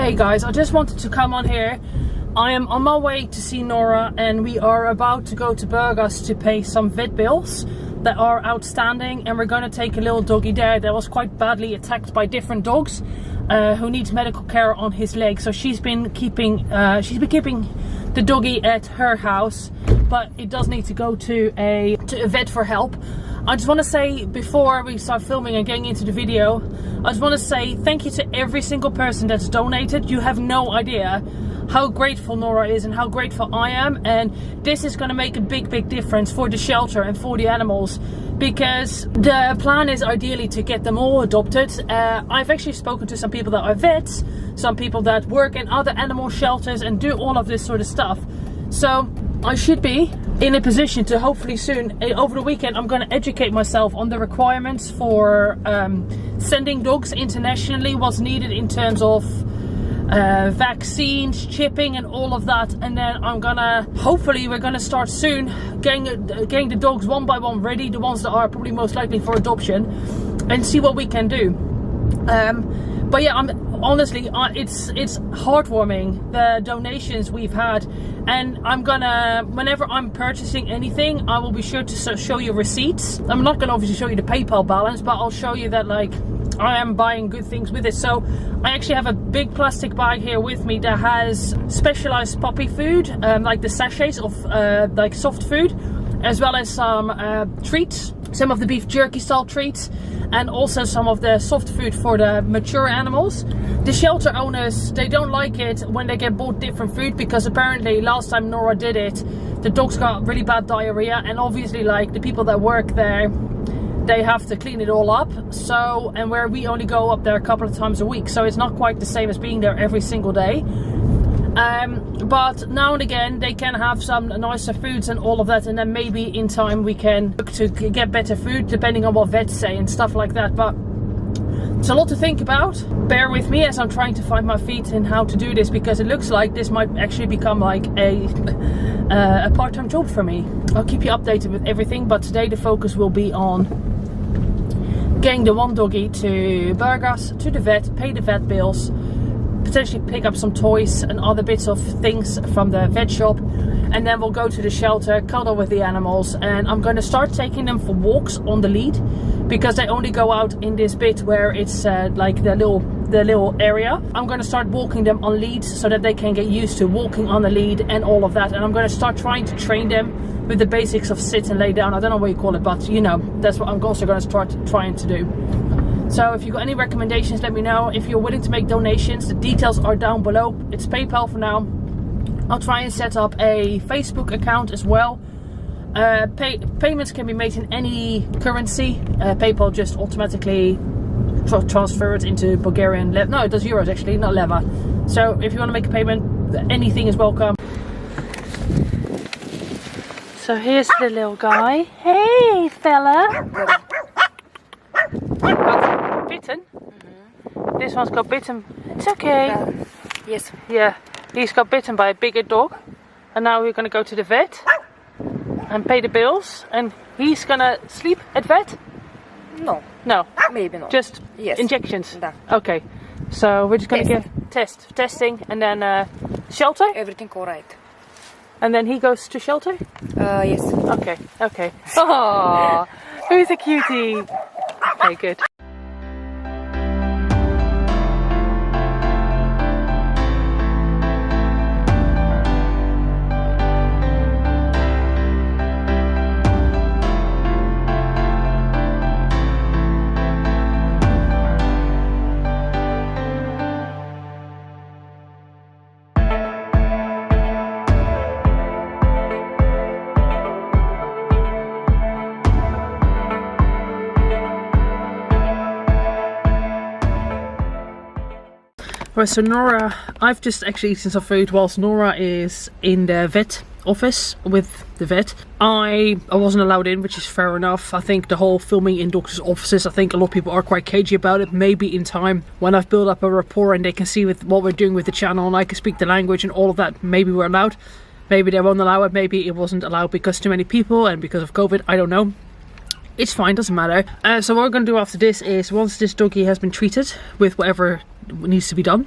Hey guys, I just wanted to come on here. I am on my way to see Nora and we are about to go to Burgas to pay some vet bills that are outstanding, and we're going to take a little doggy there that was quite badly attacked by different dogs who needs medical care on his leg. So she's been keeping the doggy at her house, but it does need to go to a vet for help. I just want to say, before we start filming and getting into the video, I just want to say thank you to every single person that's donated. You have no idea how grateful Nora is and how grateful I am, and this is going to make a big difference for the shelter and for the animals, because the plan is ideally to get them all adopted. I've actually spoken to some people that are vets, some people that work in other animal shelters and do all of this sort of stuff. So I should be in a position to hopefully soon, over the weekend, I'm going to educate myself on the requirements for sending dogs internationally, what's needed in terms of vaccines, chipping and all of that. And then I'm gonna, hopefully we're gonna start soon getting the dogs one by one ready, the ones that are probably most likely for adoption, and see what we can do. But yeah, honestly, it's heartwarming, the donations we've had, and I'm gonna, whenever I'm purchasing anything, I will be sure to show you receipts. I'm not gonna obviously show you the PayPal balance, but I'll show you that like I am buying good things with it. So I actually have a big plastic bag here with me that has specialized puppy food, like the sachets of like soft food, as well as some treats, some of the beef jerky style treats, and also some of the soft food for the mature animals. The shelter owners, they don't like it when they get bought different food, because apparently last time Nora did it, the dogs got really bad diarrhea, and obviously like the people that work there, they have to clean it all up. So, and where we only go up there a couple of times a week, so it's not quite the same as being there every single day. But now and again they can have some nicer foods and all of that, and then maybe in time we can look to get better food depending on what vets say and stuff like that. But it's a lot to think about. Bear with me as I'm trying to find my feet in how to do this, because it looks like this might actually become like a part-time job for me. I'll keep you updated with everything, but today the focus will be on getting the one doggy to Burgas, to the vet, pay the vet bills, potentially pick up some toys and other bits of things from the vet shop, and then we'll go to the shelter, cuddle with the animals, and I'm going to start taking them for walks on the lead, because they only go out in this bit where it's like the little area. I'm going to start walking them on leads so that they can get used to walking on the lead and all of that, and I'm going to start trying to train them with the basics of sit and lay down. I don't know what you call it, but you know, that's what I'm also going to start trying to do. So if you've got any recommendations, let me know. If you're willing to make donations, the details are down below. It's PayPal for now. I'll try and set up a Facebook account as well. Payments can be made in any currency. PayPal just automatically transfer it into Bulgarian. No, it does euros actually, not leva. So if you want to make a payment, anything is welcome. So here's the little guy. Hey fella! Got bitten? Mm-hmm. This one's got bitten. It's okay. Yes. Yeah, he's got bitten by a bigger dog, and now we're gonna go to the vet and pay the bills, and he's gonna sleep at vet? No. No. Maybe not. Just yes. Injections? Da. Okay. So we're just gonna get testing, and then shelter? Everything alright. And then he goes to shelter? Yes. Okay. Oh, who's a cutie? Okay, good. Right, so Nora, I've just actually eaten some food whilst Nora is in the vet office with the vet. I wasn't allowed in, which is fair enough. I think the whole filming in doctors' offices, I think a lot of people are quite cagey about it. Maybe in time, when I've built up a rapport and they can see with what we're doing with the channel and I can speak the language and all of that, maybe we're allowed. Maybe they won't allow it. Maybe it wasn't allowed because too many people and because of COVID. I don't know. It's fine, doesn't matter. So what we're going to do after this is, once this doggy has been treated with whatever needs to be done,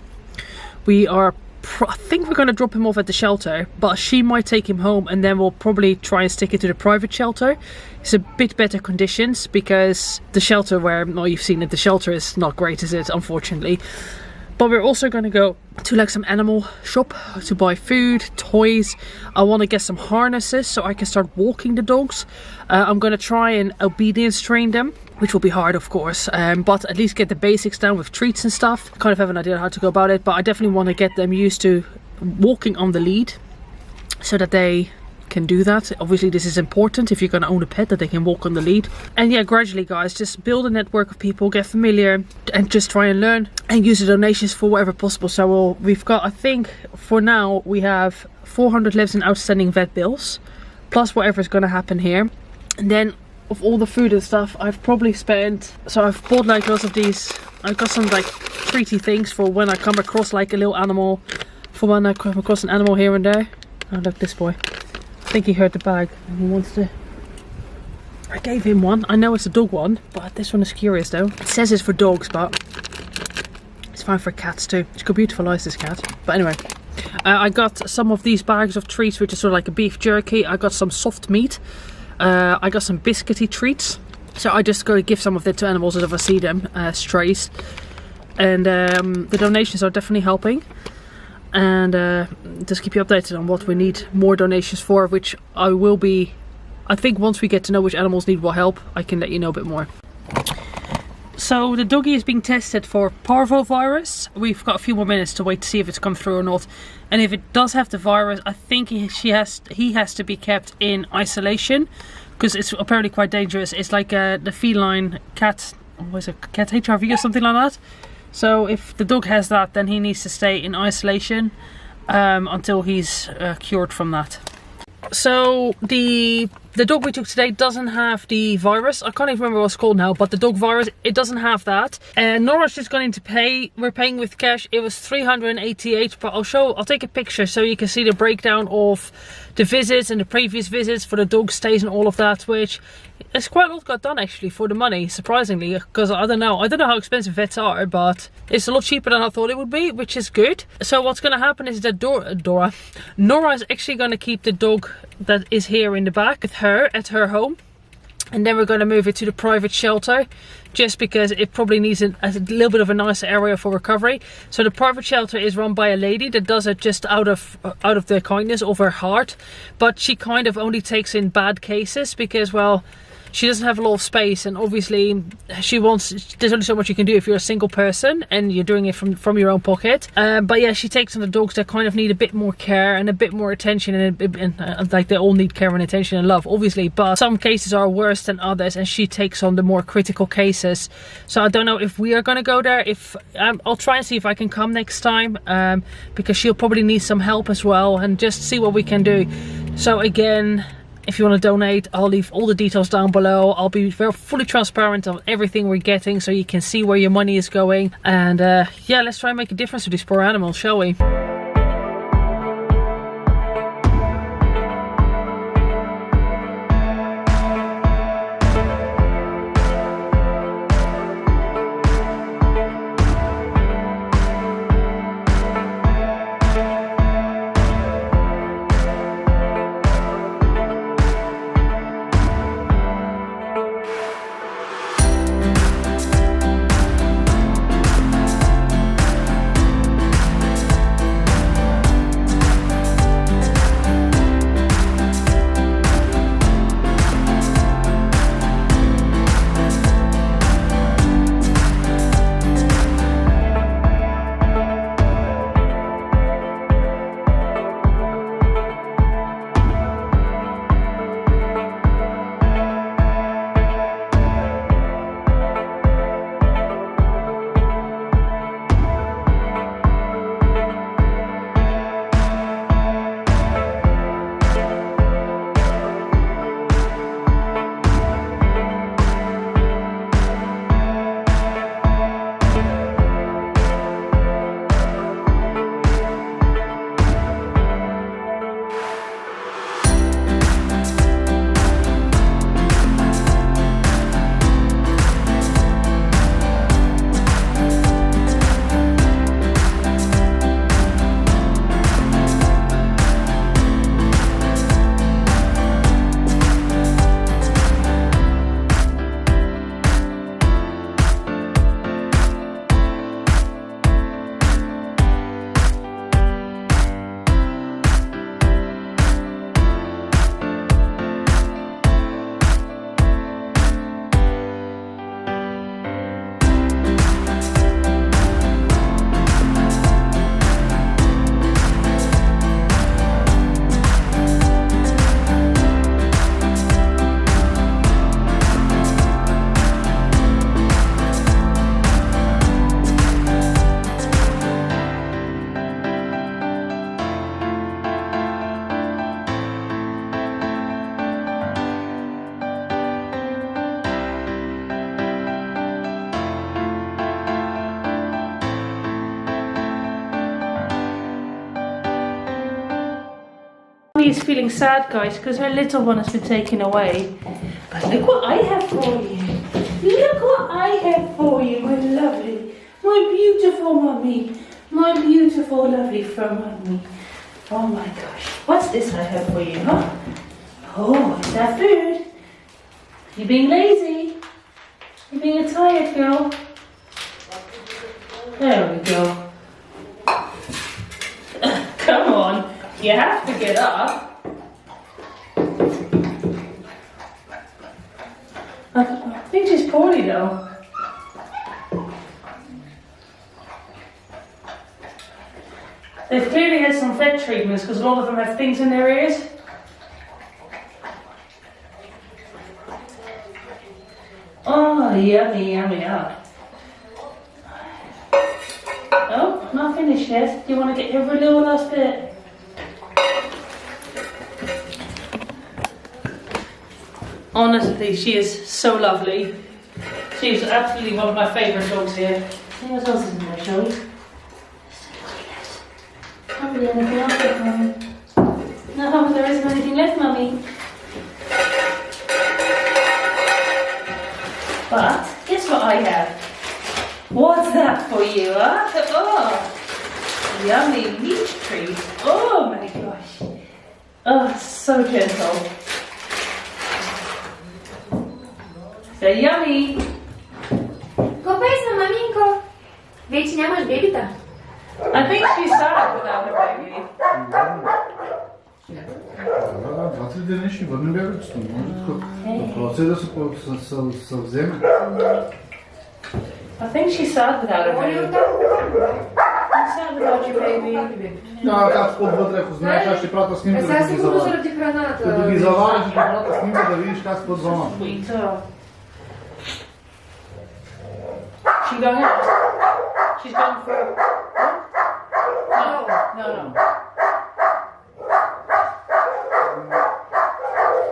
I think we're going to drop him off at the shelter, but she might take him home and then we'll probably try and stick it to the private shelter. It's a bit better conditions because the shelter well, you've seen it, the shelter is not great, is it, unfortunately. But we're also going to go to like some animal shop to buy food, toys. I want to get some harnesses so I can start walking the dogs. I'm going to try and obedience train them, which will be hard, of course, but at least get the basics down with treats and stuff. Kind of have an idea how to go about it, but I definitely want to get them used to walking on the lead so that they can do that. Obviously this is important if you're going to own a pet, that they can walk on the lead. And yeah, gradually guys, just build a network of people, get familiar, and just try and learn and use the donations for whatever possible. So we've got, I think for now we have 400 lives in outstanding vet bills, plus whatever's going to happen here. And then of all the food and stuff, I've probably spent, so I've bought like lots of these, I've got some like treaty things for when I come across like a little animal, for when I come across an animal here and there. Oh look, this boy, I think he heard the bag and he wants to, I gave him one. I know it's a dog one, but this one is curious though. It says it's for dogs, but it's fine for cats too. She's got beautiful eyes, this cat. But anyway, I got some of these bags of treats, which is sort of like a beef jerky. I got some soft meat. I got some biscuity treats, so I just go to give some of that to animals if I see them, strays. And the donations are definitely helping, and just keep you updated on what we need more donations for, which I will be, I think once we get to know which animals need what help, I can let you know a bit more. So the doggy is being tested for parvovirus. We've got a few more minutes to wait to see if it's come through or not. And if it does have the virus, I think he has to be kept in isolation because it's apparently quite dangerous. It's like the feline cat, what is it, cat HIV or something like that. So if the dog has that, then he needs to stay in isolation until he's cured from that. So the dog we took today doesn't have the virus. I can't even remember what it's called now, but the dog virus, it doesn't have that. And Nora's just going to pay. We're paying with cash. It was 388, but I'll take a picture so you can see the breakdown of the visits and the previous visits for the dog stays and all of that, which it's quite a lot got done actually for the money, surprisingly, because I don't know how expensive vets are, but it's a lot cheaper than I thought it would be, which is good. So what's going to happen is that Nora is actually going to keep the dog that is here in the back with her at her home, and then we're going to move it to the private shelter just because it probably needs a little bit of a nicer area for recovery. So the private shelter is run by a lady that does it just out of the kindness of her heart, but she kind of only takes in bad cases because, well, she doesn't have a lot of space, and obviously there's only so much you can do if you're a single person and you're doing it from your own pocket. But yeah, she takes on the dogs that kind of need a bit more care and a bit more attention, and like they all need care and attention and love, obviously, but some cases are worse than others, and she takes on the more critical cases. So I don't know if we are going to go there. If I'll try and see if I can come next time, because she'll probably need some help as well, and just see what we can do. So again, if you want to donate, I'll leave all the details down below. I'll be very fully transparent on everything we're getting so you can see where your money is going. And yeah, let's try and make a difference to these poor animals, shall we? Mummy is feeling sad, guys, because her little one has been taken away. But look what I have for you. Look what I have for you, my lovely, my beautiful Mummy. My beautiful, lovely fur Mummy. Oh my gosh. What's this I have for you, huh? Oh, is that food? You being lazy? You being a tired girl? There we go. Come on, you have to get up. I think she's poorly though. They've clearly had some vet treatments because a lot of them have things in their ears. Oh, yummy, yummy, yummy. Oh, not finished yet. Do you want to get every little last bit? Honestly, she is so lovely. She is absolutely one of my favourite dogs here. See what else is in there, shall we? Can't really anything else left, Mummy. No, there isn't anything left, Mummy. But guess what I have? What's that for you, huh? Oh, yummy meat treat. Oh my gosh. Oh, so gentle. So yummy. Копай се, маминко. Вече нямаш бебита. I think she's sad without her baby. Да, 2-3 дни ще върнем бебето. Въпросът е да се вземе. I think she's sad without her baby. I'm sad without your baby. Да, както по-вътре, ако знаеш, аз ще прата снимка да Сега ги сигурно заваря. заради храната. Като ги заваря, ще прата снимка да видиш как спът зона. Sweet. She going out? She's going for... No.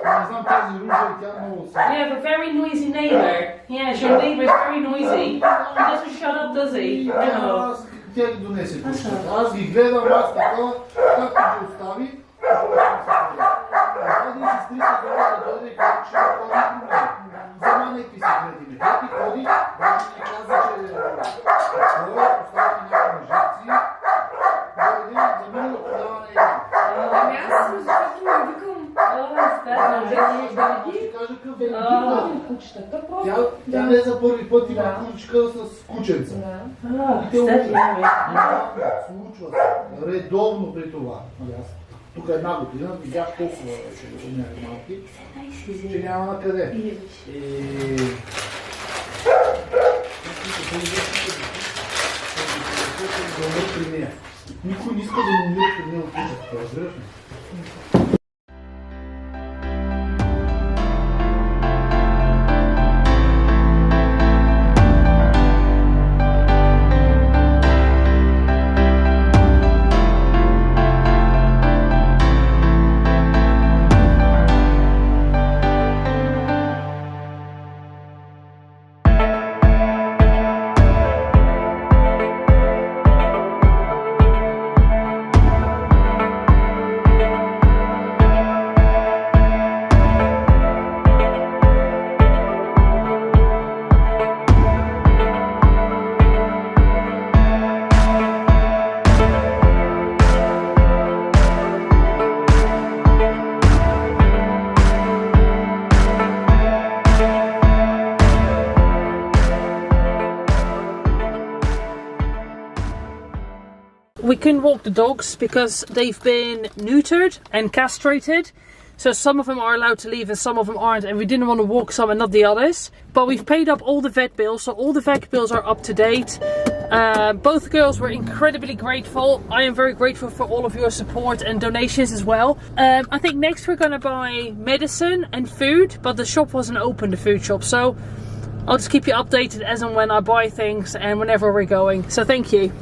Не знам тази ружа и тя много се. You have a very noisy neighbour. Yes, your neighbour is very noisy. He doesn't shut up, does he? No. Аз тя ги донесе. Аз ги гледам, аз така, както ги остави. Един сестричка да дойде и каза, че ходи при мен. Заманайки се преди. Как ти ходи, даже не каза, че той остави някакви жици. Дойде, за мен да подаване е. Ами аз защото ме викам. Ще кажа какъв е. Тя не е за първи път има кучка с кученца. И те случва се. Редовно при това. Тук една година видях толкова ще бяха малки, че няма на къде. Никой не иска да му умира при нея от кучета, разбираш ли? We couldn't walk the dogs because they've been neutered and castrated. So some of them are allowed to leave and some of them aren't, and we didn't want to walk some and not the others. But we've paid up all the vet bills, so all the vet bills are up to date. Both girls were incredibly grateful. I am very grateful for all of your support and donations as well. I think next we're gonna buy medicine and food, but the shop wasn't open, the food shop. So I'll just keep you updated as and when I buy things and whenever we're going. So thank you.